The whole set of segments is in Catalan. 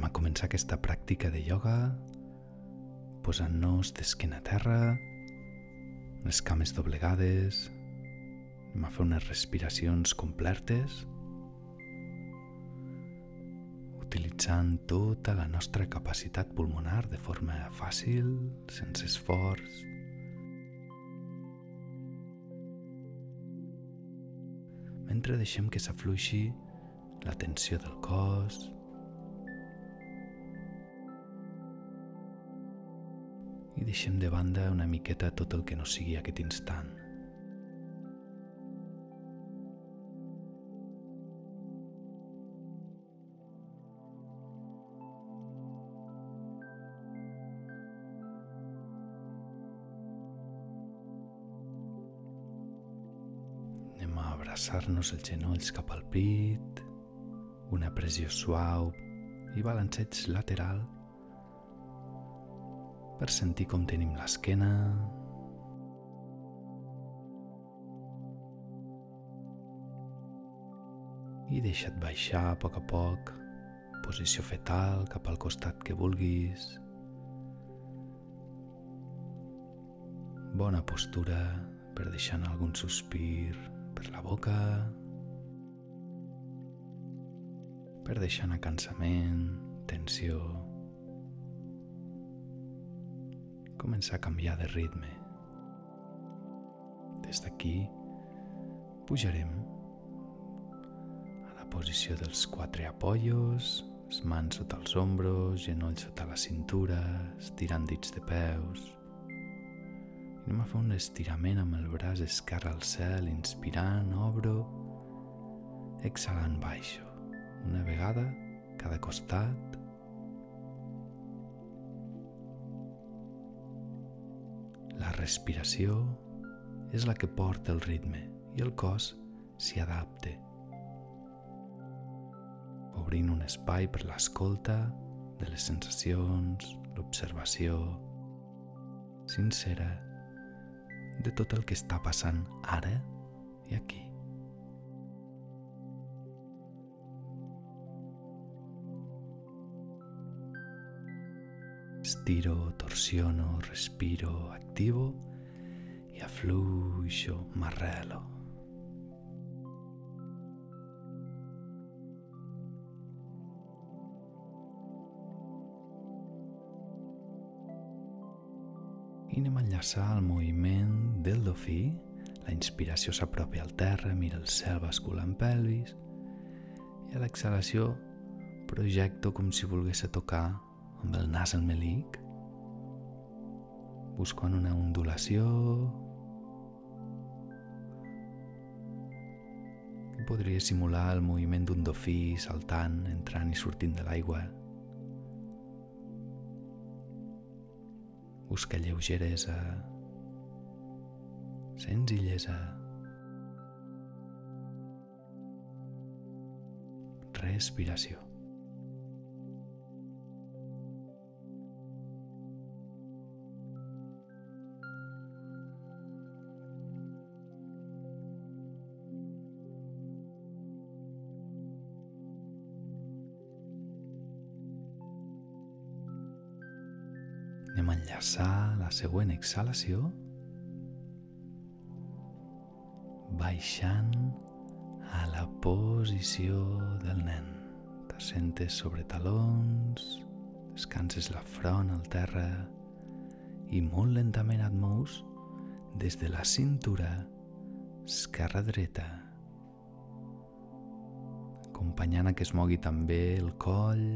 a començar aquesta pràctica de ioga posant-nos d'esquena a terra, les cames doblegades. Anem a fer unes respiracions completes, utilitzant tota la nostra capacitat pulmonar de forma fàcil, sense esforç. Mentre deixem que s'afluixi la tensió del cos i deixem de banda una miqueta tot el que no sigui aquest instant. Anem a abraçar-nos els genolls cap al pit, una pressió suau i balanceig lateral per sentir com tenim l'esquena. I deixa't baixar a poc, posició fetal cap al costat que vulguis. Bona postura per deixar anar algun sospir per la boca, per deixar anar cansament, tensió. Començar a canviar de ritme. Des d'aquí pujarem a la posició dels 4 apoyos, les mans sota els ombros, genolls sota la cintura, estirant dits de peus. Anem a fer un estirament amb el braç esquerre al cel, inspirant, obro, exhalant, baixo. Una vegada cada costat. La respiració és la que porta el ritme i el cos s'hi adapta, obrint un espai per l'escolta de les sensacions, l'observació sincera de tot el que està passant ara i aquí. Estiro, torsiono, respiro, activo y afluixo, m'arrelo. I anem a enllaçar el moviment del dofí. La inspiració s'apropa al terra, mira el cel basculant pelvis i a l'exhalació projecto com si volgués tocar amb el nas al melic, buscant una ondulació que podria simular el moviment d'un dofí saltant, entrant i sortint de l'aigua. Busca lleugeresa, senzillesa, respiració. Anem a enllaçar la següent exhalació, baixant a la posició del nen. T'assentes sobre talons, descanses la front al terra i molt lentament et mous des de la cintura esquerra-dreta, acompanyant a que es mogui també el coll.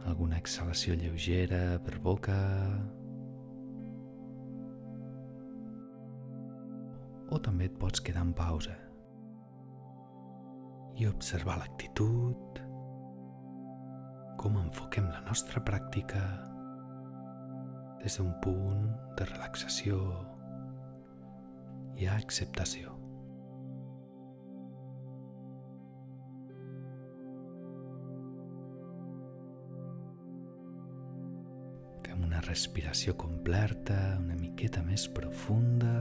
Alguna exhalació lleugera per boca o també et pots quedar en pausa i observar l'actitud, com enfoquem la nostra pràctica des d'un punt de relaxació i acceptació. Fem una respiració completa, una miqueta més profunda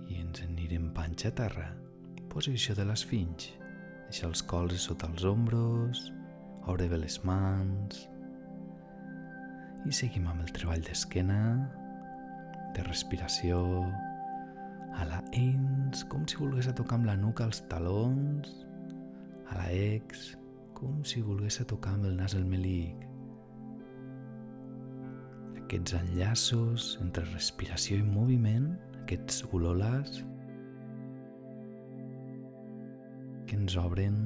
i ens anirem panxa a terra Posició de l'esfinx. Deixa els colzes sota els ombros, obre bé les mans i seguim amb el treball d'esquena, de respiració. A la ins, com si volgués a tocar amb la nuca els talons. A la ex, com si volgués a tocar amb el nas el melic. Aquests enllaços entre respiració i moviment, aquests ulolas, que ens obren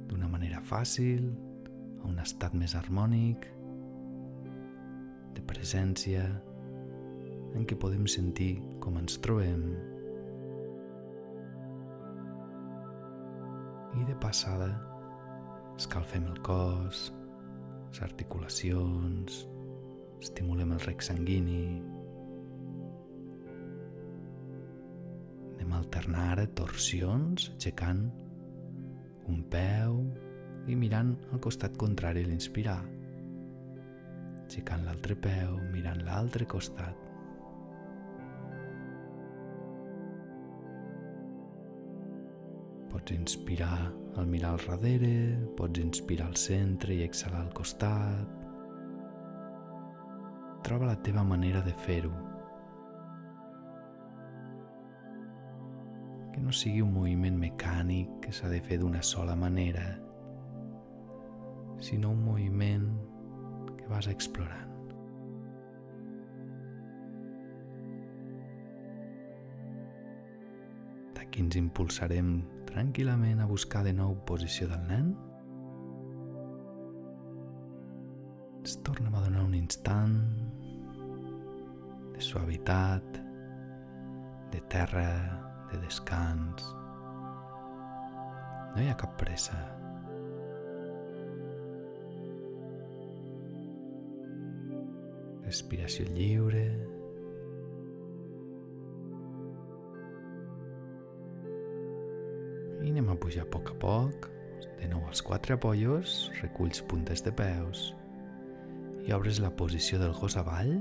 d'una manera fàcil a un estat més harmònic, de presència, en què podem sentir com ens trobem. I de passada escalfem el cos, les articulacions, estimulem el rec sanguini. Anem a alternar ara torsions, aixecant un peu i mirant al costat contrari a l'inspirar. Aixecant l'altre peu, mirant l'altre costat. Pots inspirar al mirar al darrere, pots inspirar al centre i exhalar al costat. Troba la teva manera de fer-ho. Que no sigui un moviment mecànic que s'ha de fer d'una sola manera, sinó un moviment que vas explorant. D'aquí ens impulsarem tranquil·lament a buscar de nou posició del nen. Ens tornem a donar un instant de suavitat, de terra, de descans. No hi ha cap pressa. Respiració lliure. I anem a pujar a poc, de nou als 4 apoyos, reculls puntes de peus i obres la posició del gos avall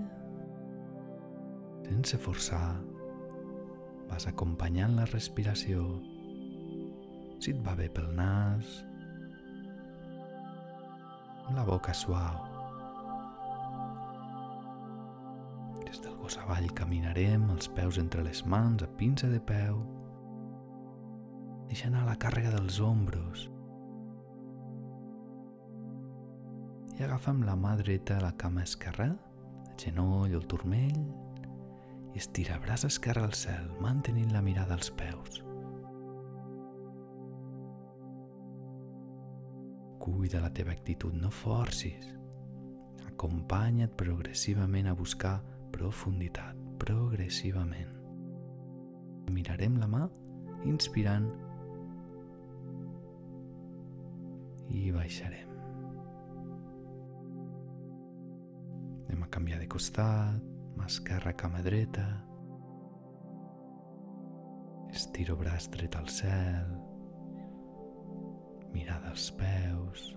sense forçar. Vas acompanyant la respiració. Si et va bé pel nas, amb la boca suau. Des del gos avall caminarem els peus entre les mans a pinça de peu. Deixa anar la càrrega dels ombros. I agafa amb la mà dreta la cama esquerra, el genoll o el turmell, i estira braç esquerre al cel, mantenint la mirada als peus. Cuida la teva actitud, no forcis. Acompanya't progressivament a buscar profunditat, progressivament. Mirarem la mà, inspirant, i baixarem. Anem a canviar de costat, mà esquerra, cama dreta. Estiro braç dret al cel, mirada als peus.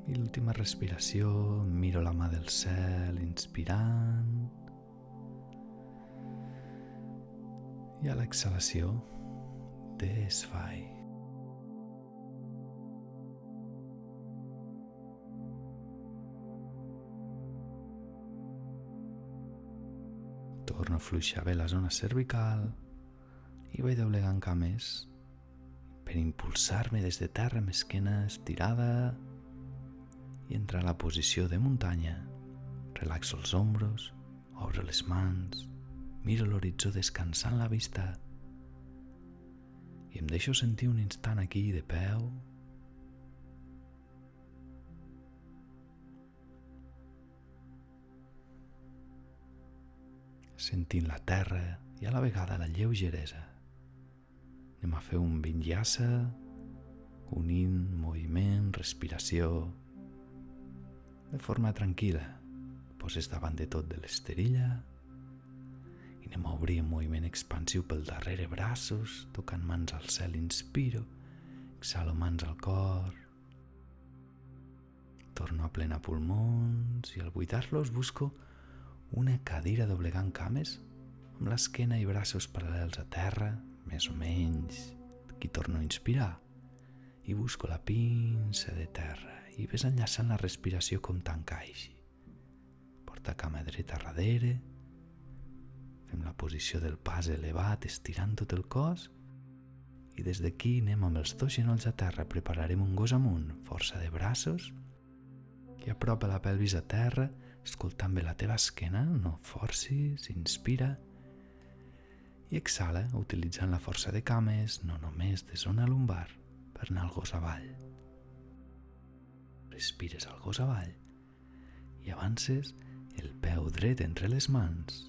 I l'última respiració, miro la mà del cel, inspirant. I a l'exhalació, desfai. Torno a fluixar bé la zona cervical i vaig doblegant cames per impulsar-me des de terra amb esquena estirada i entrar a la posició de muntanya. Relaxo els ombros, obro les mans, miro l'horitzó descansant la vista i em deixo sentir un instant aquí de peu. Sentint la terra i a la vegada la lleugeresa. Anem a fer un vinyasa, unint moviment, respiració, de forma tranquil·la. Poses davant de tot de l'esterilla i anem a obrir un moviment expansiu pel darrere, braços, tocant mans al cel, inspiro, exhalo mans al cor, torno a plenar pulmons i al buidar-los busco una cadira doblegant cames, amb l'esquena i braços paral·lels a terra, més o menys qui torno a inspirar, i busco la pinça de terra i ves enllaçant la respiració com t'encaixi. Porta cama dreta darrere, fem la posició del pas elevat estirant tot el cos i des d'aquí anem amb els dos genolls a terra, prepararem un gos amunt, força de braços i apropa la pelvis a terra, escoltant bé la teva esquena, no forcis, inspira i exhala utilitzant la força de cames, no només de zona lumbar, per anar al gos avall. Respires al gos avall i avances el peu dret entre les mans.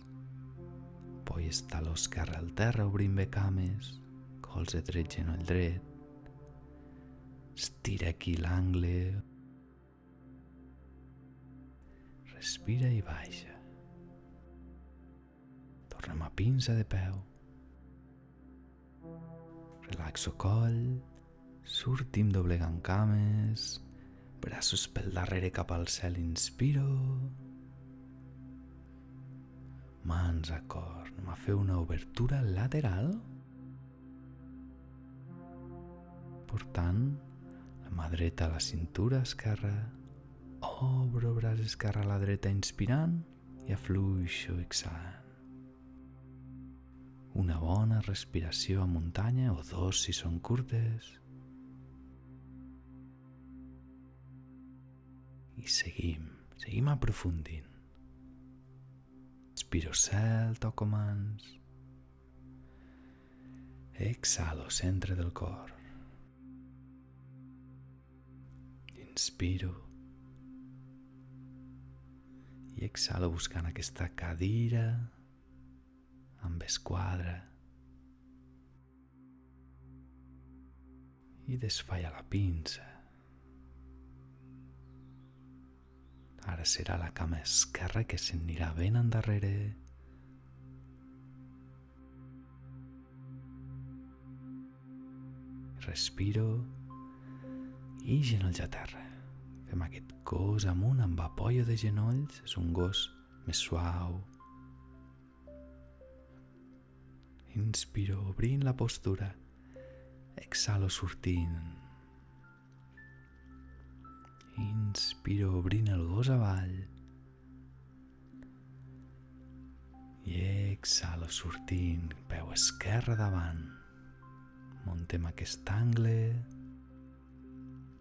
Apoyes taló esquerre al terra obrint bé cames, colze dret, genoll dret. Estira aquí l'angle. Respira i baixa. Tornem a pinça de peu. Relaxo coll, sortim doblegant cames, braços pel darrere cap al cel, inspiro. Mans a cor, anem a fer una obertura lateral, portant la mà dreta a la cintura esquerra, obro braç esquerre a la dreta inspirant i afluixo exhalant. Una bona respiració a muntanya o dos si són curtes. I seguim aprofundint. Inspiro cel, toco mans. Exhalo, centre del cor. Inspiro. I exhalo buscant aquesta cadira amb esquadra. I desfalla la pinça. Ara serà la cama esquerra que s'anirà ben endarrere. Respiro i genolls a terra. Fem aquest gos amunt amb apoyo de genolls. És un gos més suau. Inspiro obrint la postura. Exhalo sortint. Inspiro obrint el gos avall. I exhalo sortint, peu esquerre davant. Muntem aquest angle.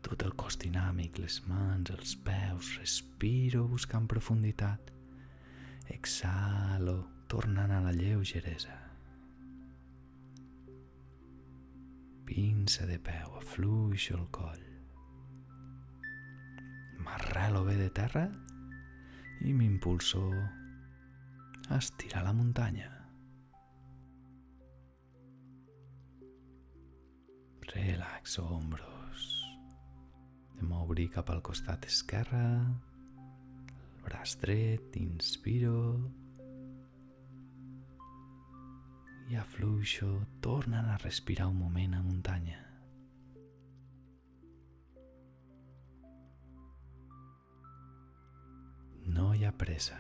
Tot el cos dinàmic, les mans, els peus. Respiro buscant profunditat. Exhalo, tornant a la lleugeresa. Pinça de peu, afluixo el coll. M'arrelo bé de terra i m'impulso a estirar la muntanya. Relaxo ombros. Anem a obrir cap al costat esquerre, el braç dret, inspiro i afluixo, tornant a respirar un moment a muntanya. No hi ha pressa.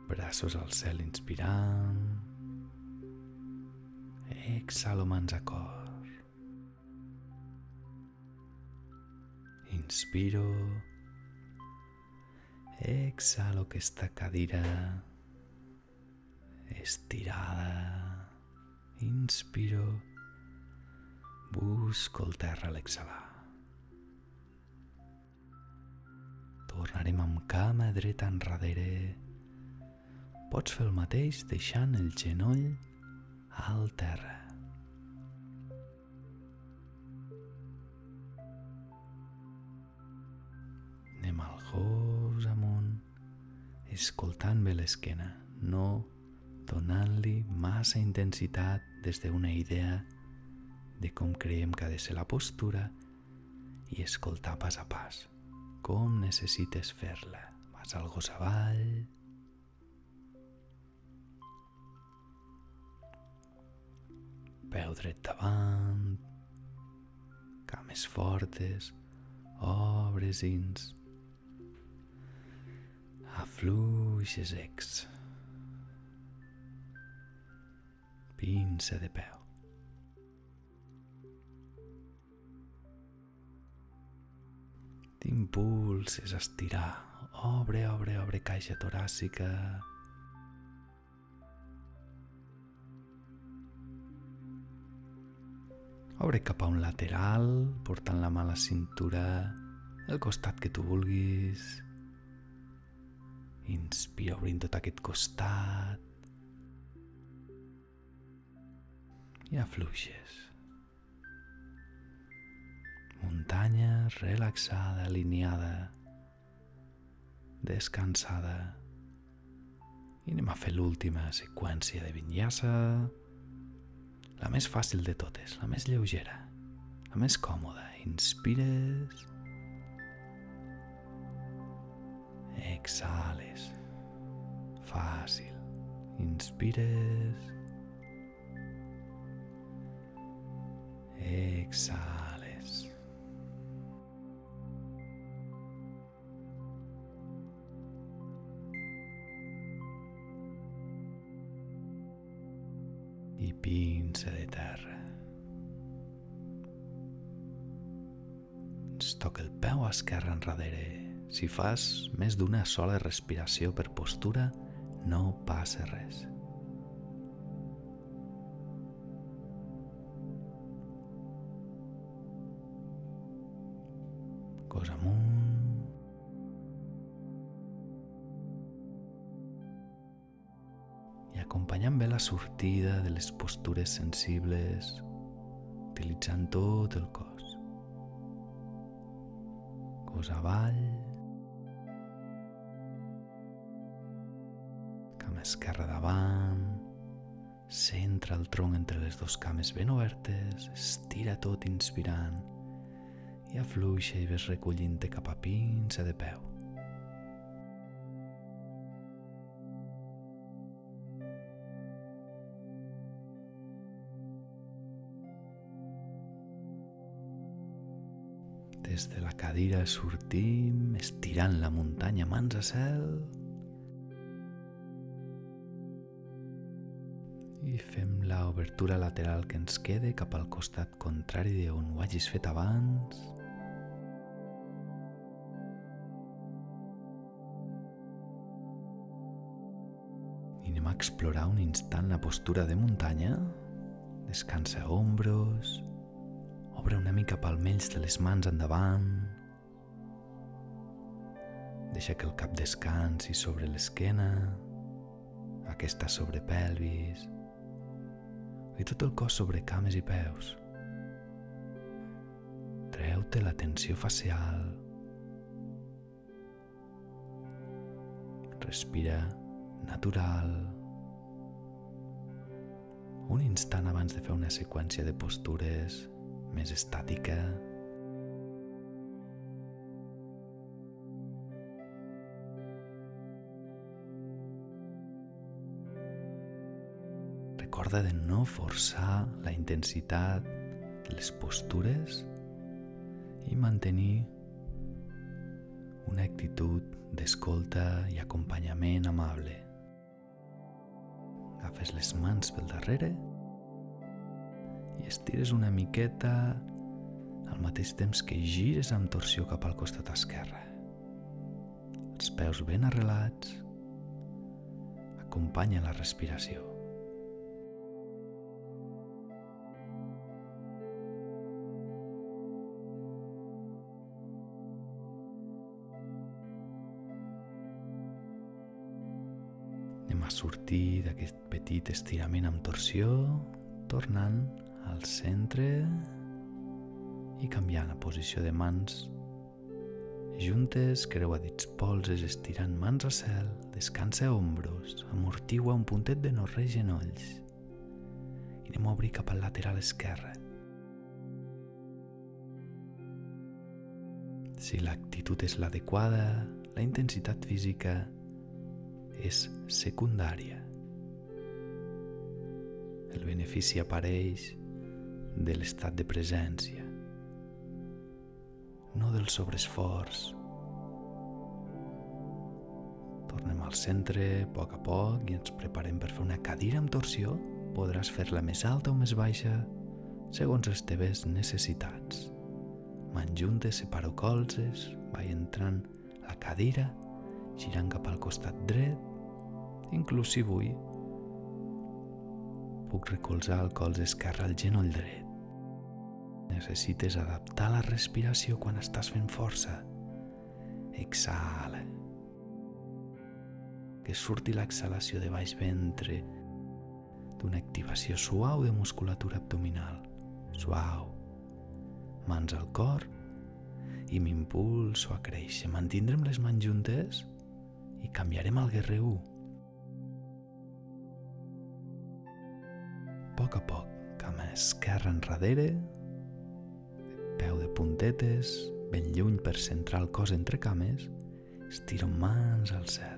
Braços al cel inspirant. Exhalo mans a cor. Inspiro. Exhalo aquesta cadira estirada. Inspiro. Busco el terra a l'exhalar. Tornarem amb cama dreta enrere. Pots fer el mateix deixant el genoll al terra. Anem al gos amunt, escoltant bé l'esquena, no donant-li massa intensitat des d'una idea de com creiem que ha de ser la postura i escoltar pas a pas com necessites fer-la. Vas al gos avall, peu dret davant, més fortes, obres ins, afluixes ex, pinça de peu. T'impulses a estirar, obre caixa toràcica, obre cap a un lateral, portant la mà a la cintura, el costat que tu vulguis. Inspira obrint tot aquest costat i afluixes. Muntanya relaxada, alineada, descansada. I anem a fer l'última seqüència de vinyasa, la més fàcil de totes, la més lleugera, la més còmoda. Inspires, exhales, fàcil. Inspires, exhales. I pinça de terra. Ens toca el peu esquerre enrere. Si fas més d'una sola respiració per postura, no passa res. Cos amunt. I acompanyant bé la sortida de les postures sensibles, utilitzant tot el cos. Cos avall, cama esquerra davant, centra el tronc entre les dues cames ben obertes, estira tot inspirant i afluixa i ves recollint-te cap a pinça de peu. Des de la cadira sortim, estirant la muntanya mans a cel i fem l'obertura lateral que ens quede cap al costat contrari d'on ho hagis fet abans. I anem a explorar un instant la postura de muntanya. Descansa ombros, obre una mica palmells de les mans endavant. Deixa que el cap descansi sobre l'esquena, aquesta sobre pelvis i tot el cos sobre cames i peus. Treu-te la tensió facial. Respira natural. Un instant abans de fer una seqüència de postures més estàtica. Recorda de no forçar la intensitat de les postures i mantenir una actitud d'escolta i acompanyament amable. Agafes les mans pel darrere i estires una miqueta al mateix temps que gires amb torsió cap al costat esquerre. Els peus ben arrelats. Acompanya la respiració. Anem a sortir d'aquest petit estirament amb torsió, tornant al centre i canviant la posició de mans juntes, creuadits polzes, estirant mans a cel, descansa ombros, amortigua un puntet de no res genolls i anem a obrir cap al lateral esquerre. Si l'actitud és l'adequada, la intensitat física és secundària. El benefici apareix de l'estat de presència. no del sobreesforç. Tornem al centre a poc i ens preparem per fer una cadira amb torsió. Podràs fer-la més alta o més baixa segons les teves necessitats. Mans juntes, separo colzes, vaig entrant a la cadira, girant cap al costat dret. Inclús si vull, puc recolzar el colze esquerre al genoll dret. Necessites adaptar la respiració quan estàs fent força. Exhala. Que surti l'exhalació de baix ventre, d'una activació suau de musculatura abdominal. Suau. Mans al cor i m'impulso a créixer. Mantindrem les mans juntes i canviarem al guerrer 1. A poc, cama esquerra enrere, peu de puntetes, ben lluny per centrar el cos entre cames, estiro mans al cel.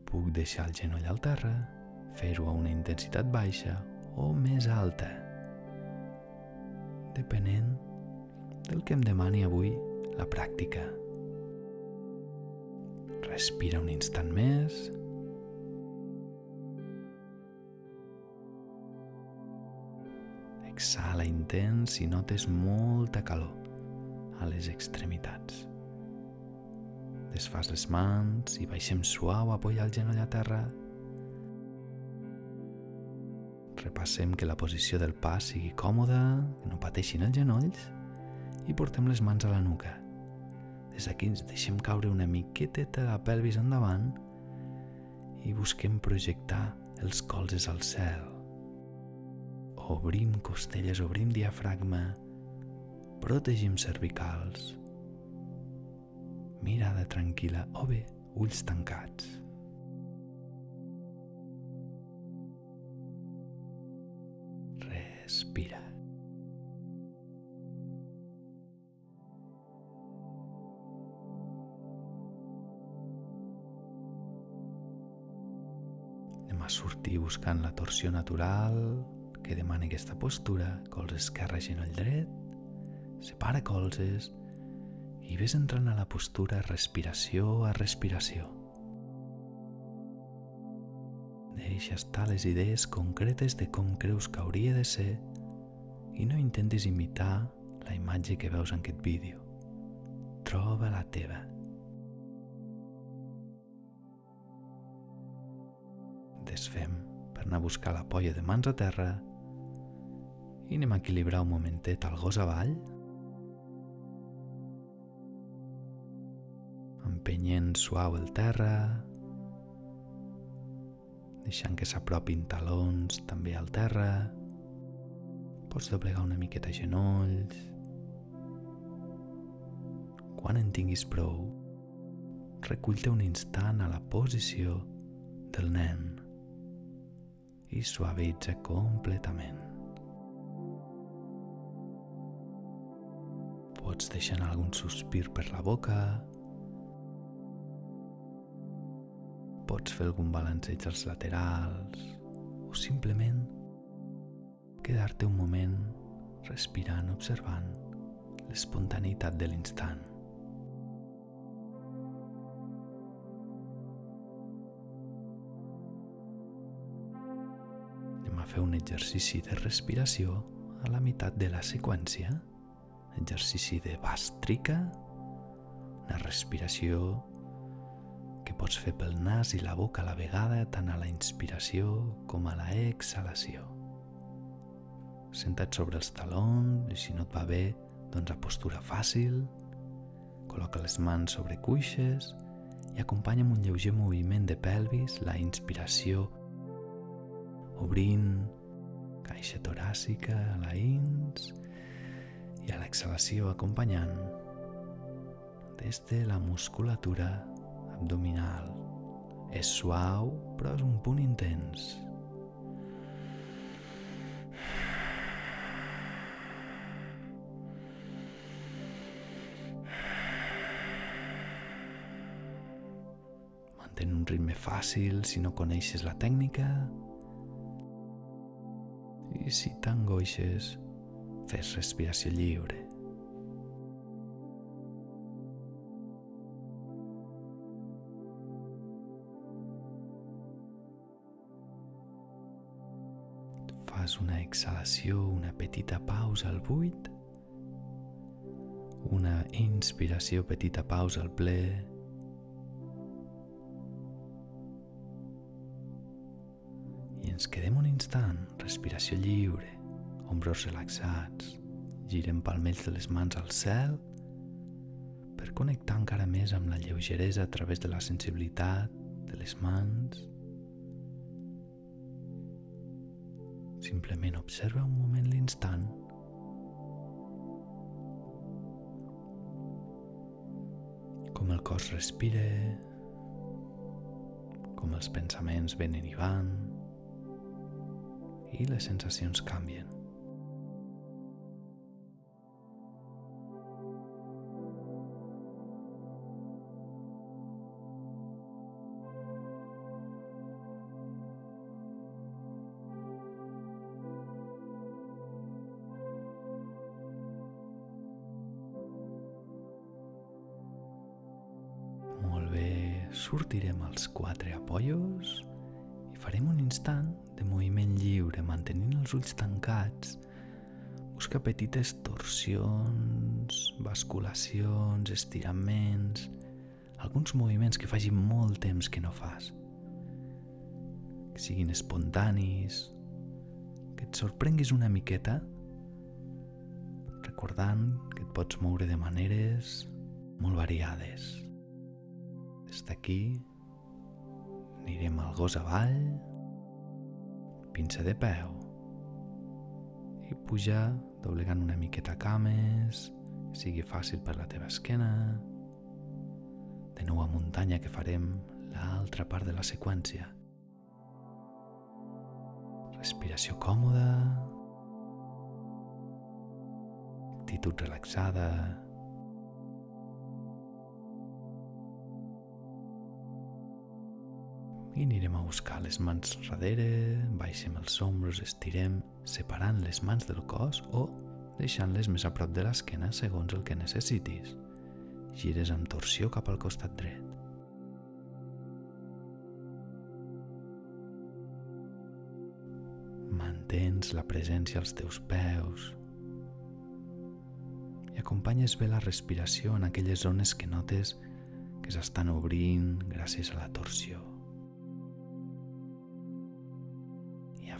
Puc deixar el genoll al terra, fer-ho a una intensitat baixa o més alta, depenent del que em demani avui la pràctica. Respira un instant més. Exhala intens i notes molta calor a les extremitats. Desfas les mans i baixem suau a apoyar el genoll a terra. Repassem que la posició del pas sigui còmoda, que no pateixin els genolls i portem les mans a la nuca. Des d'aquí ens deixem caure una miqueteta la pelvis endavant i busquem projectar els colzes al cel. Obrim costelles, obrim diafragma, protegim cervicals, mirada tranquil·la o bé ulls tancats. Respira. Anem a sortir buscant la torsió natural que demana aquesta postura. Colze esquerre, genoll dret, separa colzes i ves entrant a la postura respiració a respiració. Deixa estar les idees concretes de com creus que hauria de ser i no intentis imitar la imatge que veus en aquest vídeo. Troba la teva. Desfem per anar a buscar la polla de mans a terra i anem a equilibrar un momentet el gos avall, empenyent suau el terra, deixant que s'apropin talons també al terra. Pots doblegar una miqueta genolls. Quan en tinguis prou, recull-te un instant a la posició del nen i suavitza completament. Pots deixar anar algun sospir per la boca, pots fer algun balanceig als laterals o simplement quedar-te un moment respirant, observant l'espontaneïtat de l'instant. Anem a fer un exercici de respiració a la meitat de la seqüència. Exercici de Bhastrika, una respiració que pots fer pel nas i la boca a la vegada, tant a la inspiració com a la exhalació. Senta't sobre els talons i si no et va bé, doncs a postura fàcil. Col·loca les mans sobre cuixes i acompanya amb un lleuger moviment de pelvis la inspiració, obrint caixa toràcica a la ins i a l'exhalació acompanyant des de la musculatura abdominal. És suau, però és un punt intens. Mantén un ritme fàcil si no coneixes la tècnica i si t'angoixes, Fes respiració lliure. Fas una exhalació, una petita pausa al buit, una inspiració, petita pausa al ple, i ens quedem un instant, respiració lliure, ombros relaxats, girem palmells de les mans al cel per connectar encara més amb la lleugeresa a través de la sensibilitat de les mans. Simplement observa un moment l'instant. Com el cos respira, com els pensaments venen i van i les sensacions canvien. Molt bé, sortirem als 4 apoyos i farem un instant de moviment lliure, mantenint els ulls tancats. Busca petites torsions, basculacions, estiraments, alguns moviments que faci molt temps que no fas, que siguin espontanis, que et sorprenguis una miqueta, recordant que et pots moure de maneres molt variades. Des d'aquí anirem al gos avall, pinça de peu i pujar doblegant una miqueta cames, que sigui fàcil per la teva esquena. De nou a muntanya, que farem l'altra part de la seqüència. Respiració còmoda, actitud relaxada. I anirem a buscar les mans darrere, baixem els ombros, estirem, separant les mans del cos o deixant-les més a prop de l'esquena segons el que necessitis. Gires amb torsió cap al costat dret. Mantens la presència als teus peus i acompanyes bé la respiració en aquelles zones que notes que s'estan obrint gràcies a la torsió.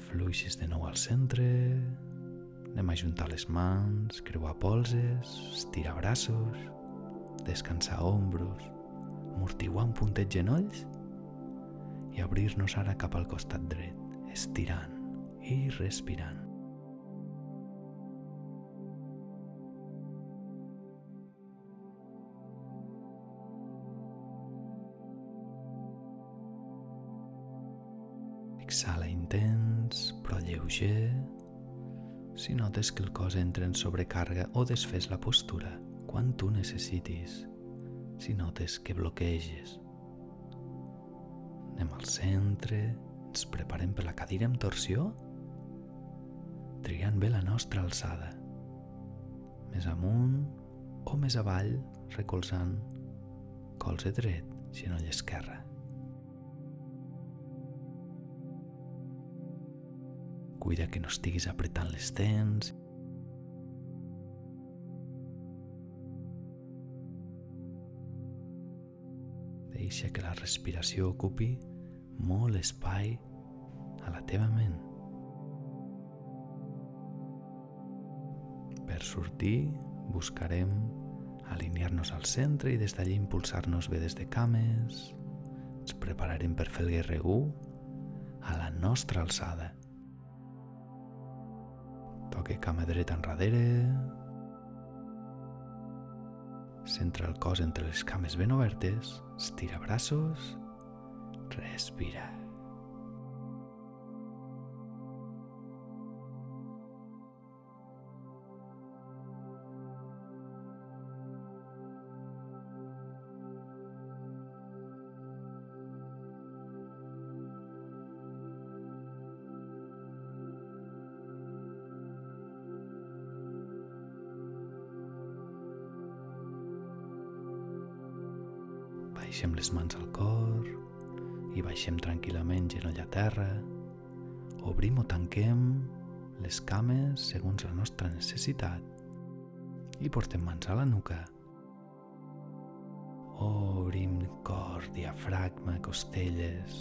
Afluixes de nou al centre, anem a ajuntar les mans, creuar polzes, estirar braços, descansar ombros, amortiguar un puntet genolls i obrir-nos ara cap al costat dret, estirant i respirant. Exhala intens, però lleuger. Si notes que el cos entra en sobrecàrrega o desfés la postura, quan tu necessitis. Si notes que bloqueges. Anem al centre, ens preparem per la cadira amb torsió, triant bé la nostra alçada. Més amunt o més avall, recolzant colze dret, genoll esquerre. Cuida que no estiguis apretant les dents. Deixa que la respiració ocupi molt espai a la teva ment. Per sortir, buscarem alinear-nos al centre i des d'allí impulsar-nos bé des de cames. Ens prepararem per fer el guerrer 1 a la nostra alçada. Toca cama dreta enrere. Centra el cos entre les cames ben obertes. Estira braços. Respira. Deixem les mans al cor i baixem tranquil·lament genoll a terra. Obrim o tanquem les cames segons la nostra necessitat i portem mans a la nuca. Obrim cor, diafragma, costelles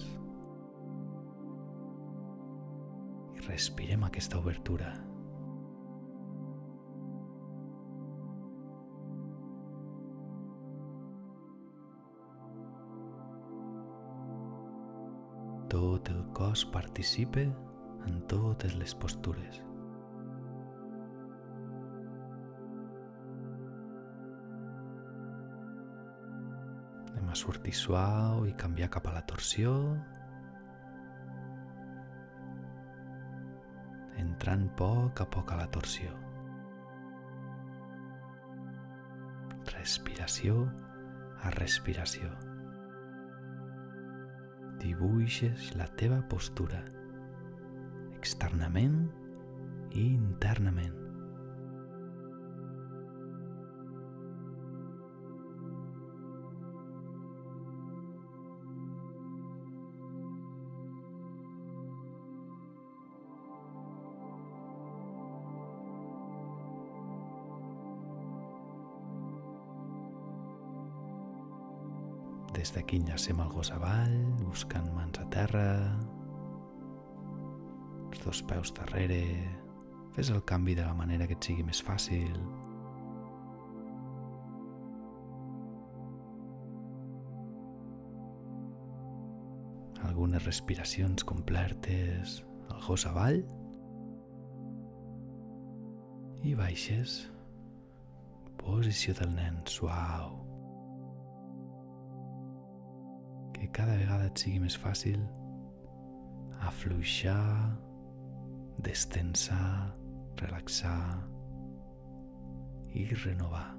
i respirem aquesta obertura. Tot el cos participa en totes les postures. Anem a sortir suau i canviar cap a la torsió, entrant poc a poc a la torsió. Respiració a respiració. Dibuixes la teva postura, externament i internament. Des d'aquí enllacem el gos avall, buscant mans a terra, els dos peus darrere. Fes el canvi de la manera que et sigui més fàcil. Algunes respiracions completes al gos avall i baixes. Posició del nen suau. Que cada vegada et sigui més fàcil afluixar, destensar, relaxar i renovar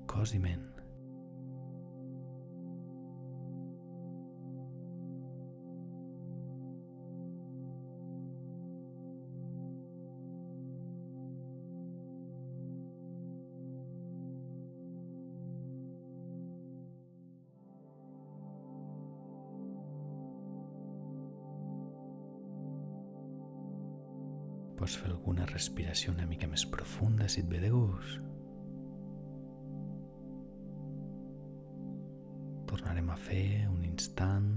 cos i ment. Pots fer alguna respiració una mica més profunda si et ve de gust. Tornarem a fer un instant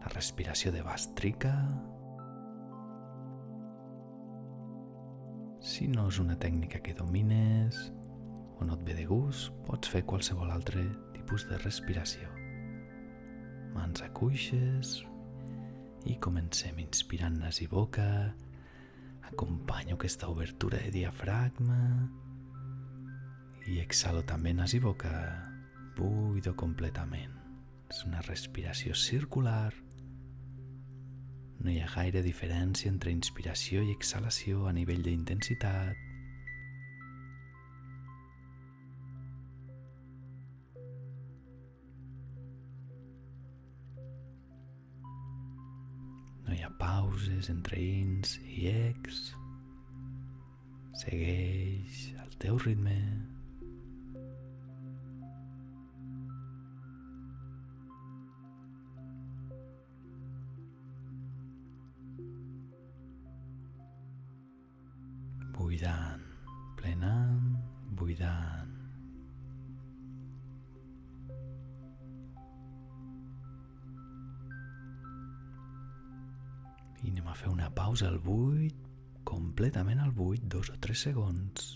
la respiració de Bhastrika. Si no és una tècnica que domines o no et ve de gust, pots fer qualsevol altre tipus de respiració. Mans a cuixes i comencem inspirant nas i boca. Acompanyo aquesta obertura de diafragma i exhalo també nas i boca. Buido completament. És una respiració circular. No hi ha gaire diferència entre inspiració i exhalació a nivell d'intensitat. No hi ha pauses entre ins i ex. Segueix al teu ritme. Buidant, plenant, buidant. I anem a fer una pausa al buit, completament al buit, 2 o 3 segons.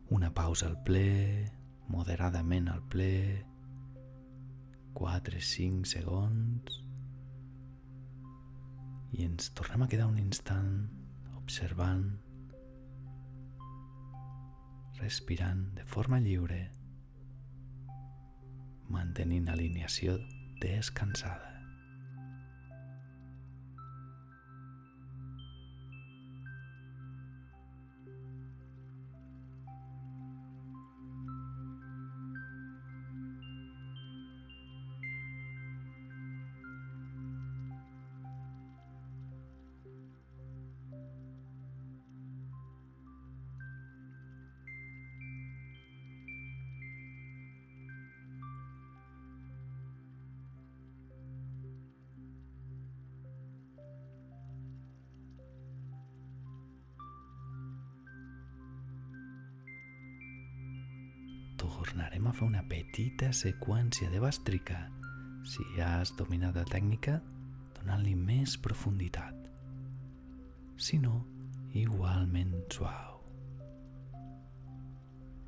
Una pausa al ple, moderadament al ple, 4-5 segons. I ens tornem a quedar un instant observant, respirant de forma lliure, mantenint alineació descansada. tornarem a fer una petita seqüència de bàstrica. Si ja has dominat la tècnica, donant-li més profunditat. Si no, igualment suau.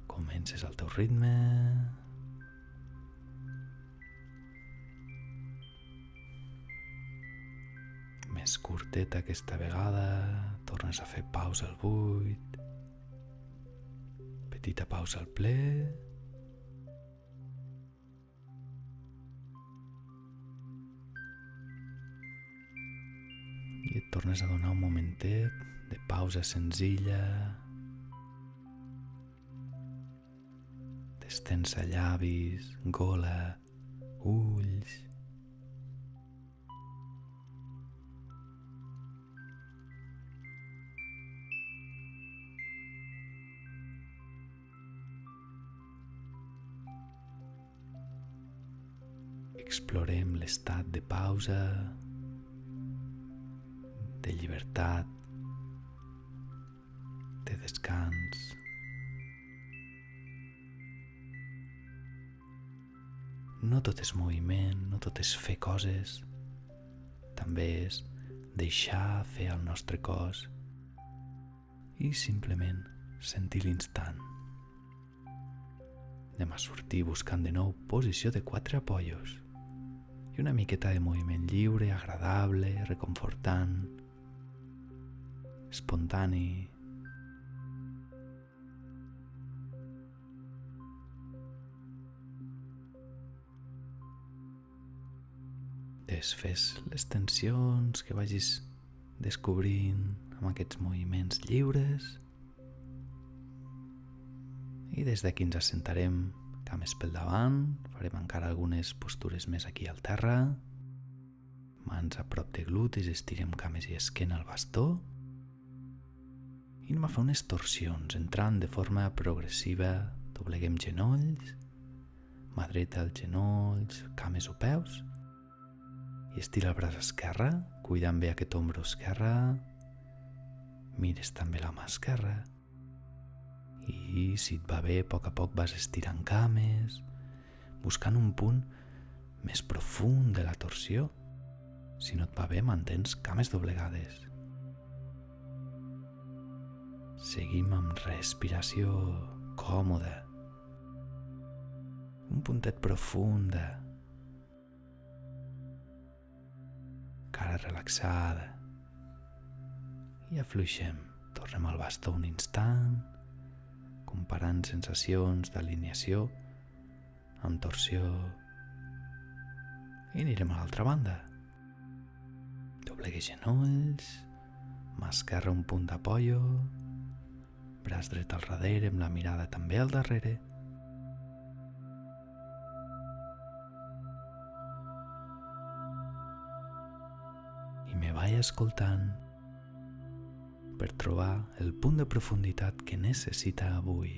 Comences al teu ritme. Més curteta aquesta vegada, tornes a fer pausa al buit, petita pausa al ple, i et tornes a donar un momentet de pausa senzilla, d'estensa llavis, gola, ulls. Explorem l'estat de pausa, de llibertat, de descans. No tot és moviment, no tot és fer coses. També és deixar fer el nostre cos i simplement sentir l'instant. Anem a sortir buscant de nou posició de 4 apoyos. I una miqueta de moviment lliure, agradable, reconfortant, espontani. Desfés les tensions que vagis descobrint amb aquests moviments lliures. I des d'aquí ens assentarem, cames pel davant, farem encara algunes postures més aquí al terra, mans a prop de glutis, estirem cames i esquena al bastó i anem a fer unes torsions, entrant de forma progressiva, dobleguem genolls, mà dreta als genolls, cames o peus, i estira el braç esquerre, cuidant bé aquest ombro esquerre, mires també la mà esquerra, i si et va bé, a poc vas estirant cames, buscant un punt més profund de la torsió. Si no et va bé, mantens cames doblegades. Seguim amb respiració còmoda, un puntet profunda, cara relaxada, i afluixem. Tornem al bastó un instant, comparant sensacions d'alineació amb torsió, i anirem a l'altra banda. Doblegue genolls, mà esquerra un punt d'apoyo, braç dret al darrere amb la mirada també al darrere. I me vaig escoltant per trobar el punt de profunditat que necessita avui.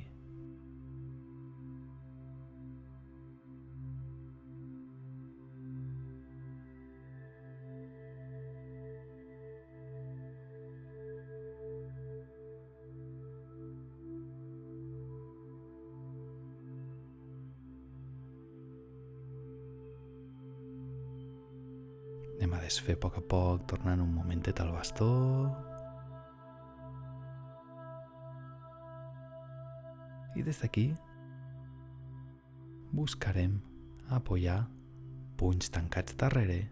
Anem a desfer a poc, tornant un momentet al bastó. I des d'aquí buscarem apoyar punys tancats darrere,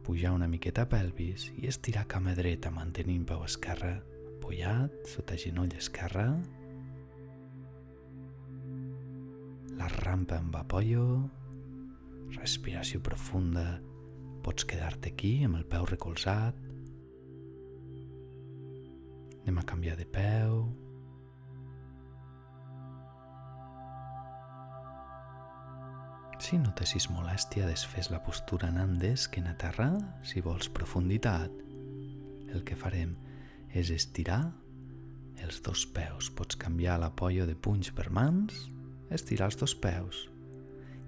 pujar una miqueta a pelvis i estirar cama dreta mantenint peu esquerre apoyat sota genoll esquerre, la rampa amb apoyo, respiració profunda, pots quedar-te aquí amb el peu recolzat, anem a canviar de peu. Si notessis molèstia, desfés la postura anant d'esquena a terra. Si vols profunditat, el que farem és estirar els dos peus. Pots canviar l'apoyo de punys per mans, estirar els dos peus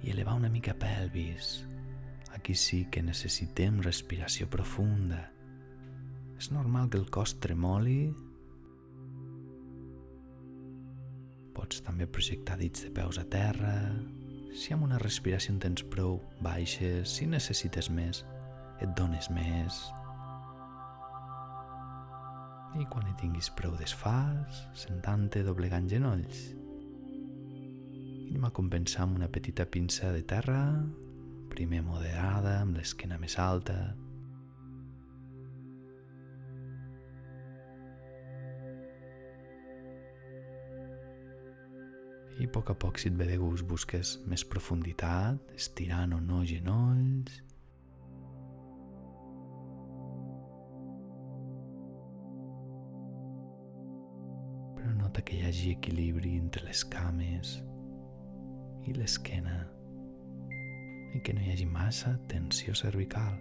i elevar una mica pelvis. Aquí sí que necessitem respiració profunda. És normal que el cos tremoli, Pots també projectar dits de peus a terra. Si amb una respiració en tens prou, baixes. Si necessites més, et dones més. I quan hi tinguis prou desfàs, sentant-te, doblegant genolls. I anem a compensar amb una petita pinça de terra, primer moderada, amb l'esquena més alta. I a poc, si et ve de gust, busques més profunditat, estirant o no genolls. Però nota que hi hagi equilibri entre les cames i l'esquena i que no hi hagi massa tensió cervical.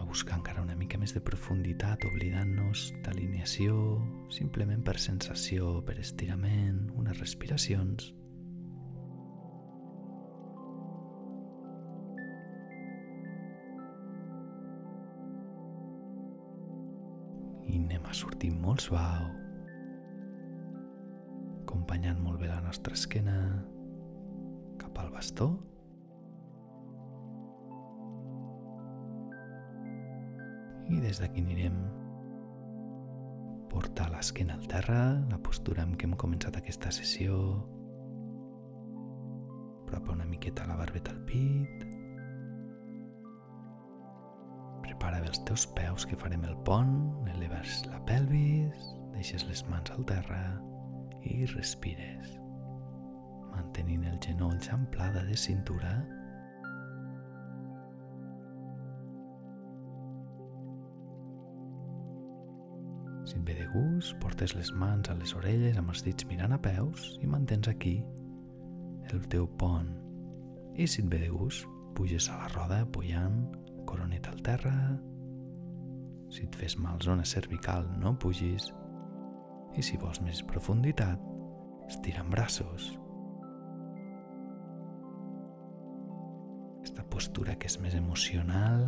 Buscar encara una mica més de profunditat, oblidant-nos d'alineació, simplement per sensació, per estirament, unes respiracions. I anem a sortir molt suau, acompanyant molt bé la nostra esquena cap al bastó. I des d'aquí anirem portar l'esquena al terra, la postura amb què hem començat aquesta sessió. Apropa una miqueta la barbeta al pit. Prepara bé els teus peus, que farem el pont. Eleves la pelvis, deixes les mans al terra i respires, mantenint el genoll amplada de cintura. Si et ve de gust, portes les mans a les orelles amb els dits mirant a peus i mantens aquí el teu pont. I si et ve de gust, puges a la roda apoyant coroneta al terra. Si et fes mal zona cervical, no pugis. I si vols més profunditat, estira en braços. Aquesta postura que és més emocional,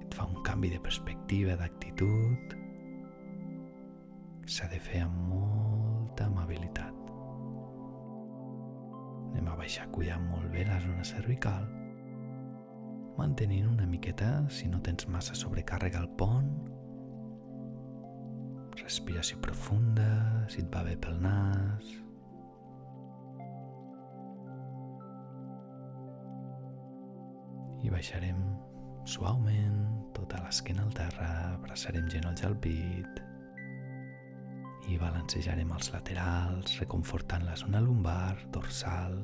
et fa un canvi de perspectiva, d'actitud, s'ha de fer amb molta amabilitat. Anem a baixar cuidant molt bé la zona cervical, mantenint una miqueta, si no tens massa sobrecàrrega al pont. Respiració profunda, si et va bé pel nas. I baixarem suaument tota l'esquena al terra, abraçarem genolls al pit i balancejarem els laterals, reconfortant la zona lumbar, dorsal,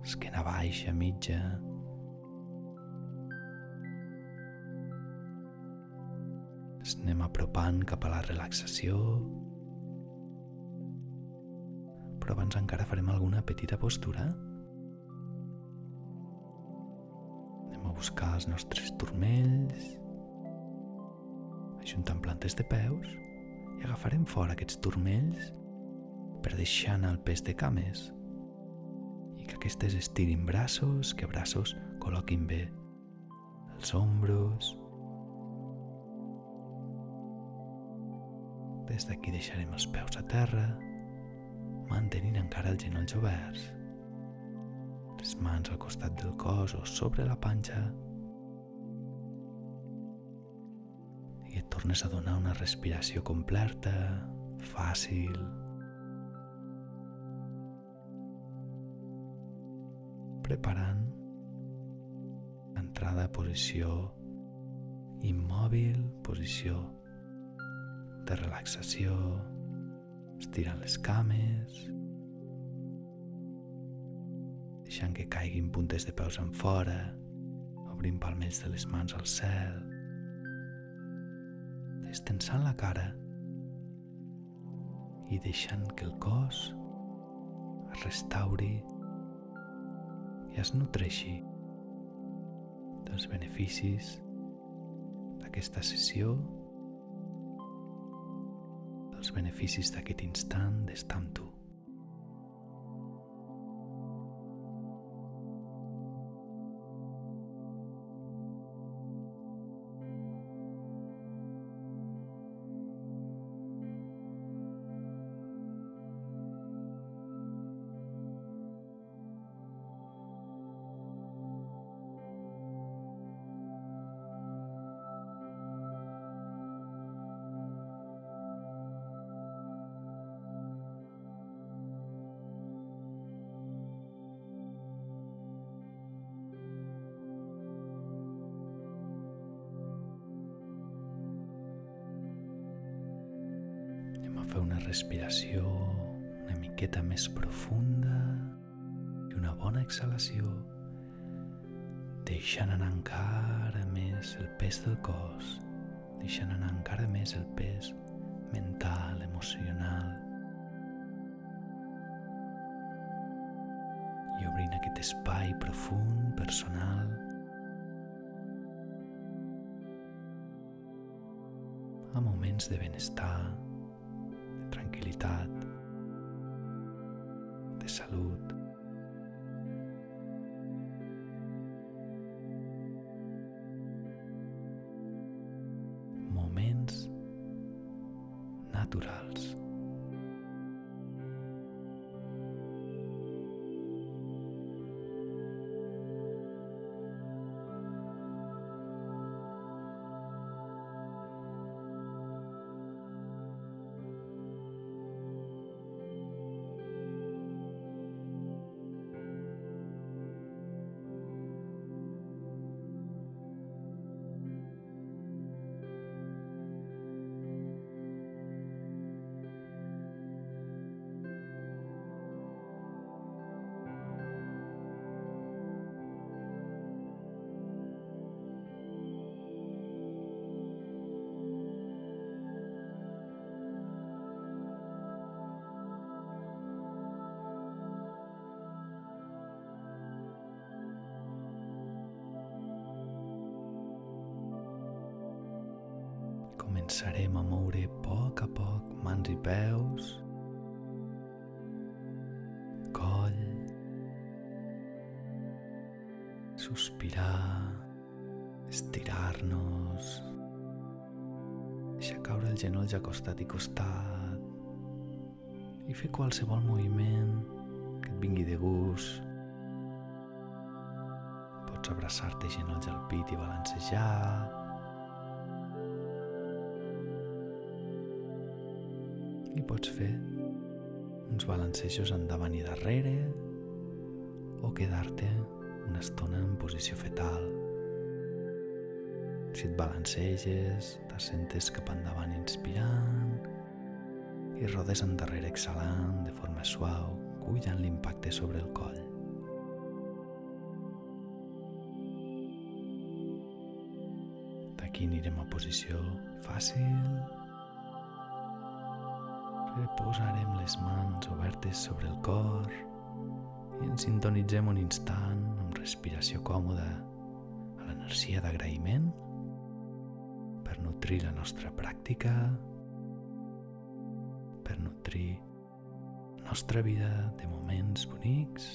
esquena baixa, mitja. Ens anem apropant cap a la relaxació, però abans encara farem alguna petita postura. Anem a buscar els nostres turmells, ajuntant plantes de peus, i agafarem fora aquests turmells per deixar anar el pes de cames i que aquestes estirin braços, que braços col·loquin bé els ombros. Des d'aquí deixarem els peus a terra, mantenint encara els genolls oberts, les mans al costat del cos o sobre la panxa. I et tornes a donar una respiració completa, fàcil. Preparant l'entrada a posició immòbil, posició de relaxació, estirant les cames, deixant que caiguin puntes de peus en fora, obrint palmells de les mans al cel, destensant la cara i deixant que el cos es restauri i es nutreixi dels beneficis d'aquesta sessió, dels beneficis d'aquest instant d'estar amb tu. respiració una miqueta més profunda i una bona exhalació, deixant anar encara més el pes del cos, deixant anar encara més el pes mental, emocional, i obrint aquest espai profund, personal, a moments de benestar, de tranquil·litat, de salut. Moments naturals. Començarem a moure a poc mans i peus, coll, sospirar, estirar-nos, deixar caure els genolls a costat i costat i fer qualsevol moviment que et vingui de gust. Pots abraçar-te genolls al pit i balancejar, i pots fer uns balancejos endavant i darrere o quedar-te una estona en posició fetal. Si et balanceges, t'assentes cap endavant inspirant i rodes endarrere exhalant de forma suau, cuidant l'impacte sobre el coll. D'aquí anirem a posició fàcil. Reposarem les mans obertes sobre el cor i ens sintonitzem un instant amb respiració còmoda a l'energia d'agraïment per nutrir la nostra pràctica, per nutrir la nostra vida de moments bonics,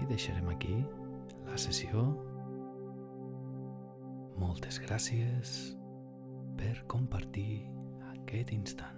i deixarem aquí la sessió. Moltes gràcies per compartir aquest instant.